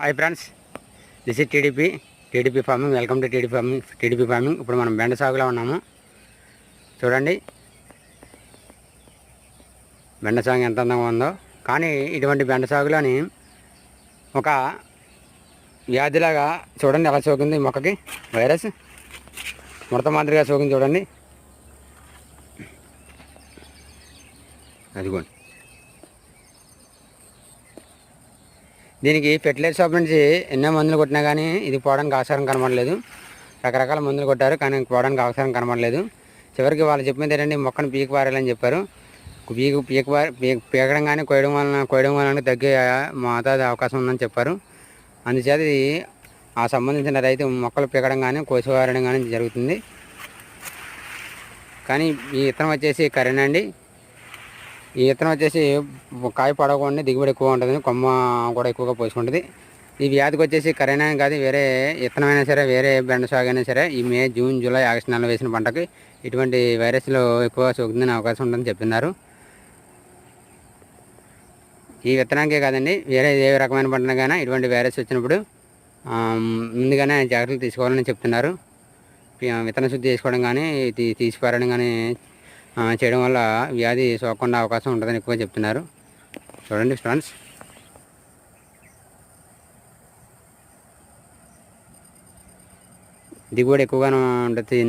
Hi friends, this is TDP farming. Welcome to TDP farming. ఇప్పుడు మనం బెండ సాగులో ఉన్నాము. చూడండి బెండ సాగు ఎంత అందంగా ఉందో. కానీ ఇటువంటి బెండ సాగులోని ఒక వ్యాధిలాగా చూడండి ఎలా సోకింది మొక్కకి. వైరస్ ముడత మాదిరిగా సోకింది చూడండి. అదిగోండి. దీనికి ఫెర్టిలైజర్ షాప్ నుంచి ఎన్నో మందులు కొట్టినా కానీ ఇది పోవడానికి ఆస్కారం కనబడలేదు. రకరకాల మందులు కొట్టారు కానీ పోవడానికి ఆస్కారం కనబడలేదు. చివరికి వాళ్ళు చెప్పింది ఏంటంటే మొక్కను పీకి పారాలని చెప్పారు. పీకడం కానీ కోయడం వలన తగ్గే మోతాదు అవకాశం ఉందని చెప్పారు. అందుచేత ఇది ఆ సంబంధించిన రైతు మొక్కలు పీకడం కానీ కోసిపారడం కానీ జరుగుతుంది. కానీ ఈ విత్తనం వచ్చేసి కరేనండి. ఈ విత్తనం వచ్చేసి కాయ పడకుండా దిగుబడి ఎక్కువ ఉంటుంది, కొమ్మ కూడా ఎక్కువగా పోసుకుంటుంది. ఈ వ్యాధికి వచ్చేసి కరేనా కాదు, వేరే విత్తనమైనా సరే, వేరే బెండ సాగు అయినా సరే, ఈ మే, జూన్, జూలై, ఆగస్టు నెలలో వేసిన పంటకి ఇటువంటి వైరస్లు ఎక్కువ సోకుతుందని అవకాశం ఉంటుందని చెప్తున్నారు. ఈ విత్తనానికే కాదండి, వేరే ఏ రకమైన పంటనకైనా ఇటువంటి వైరస్ వచ్చినప్పుడు ముందుగానే జాగ్రత్తలు తీసుకోవాలని చెప్తున్నారు. విత్తన శుద్ధి చేసుకోవడం కానీ తీసిపారడం కానీ చేయడం వల్ల వ్యాధి సోకకుండా అవకాశం ఉంటుందని ఎక్కువ చెప్తున్నారు. చూడండి ఫ్రెండ్స్, దిగుబడి ఎక్కువగా ఉంటుంది.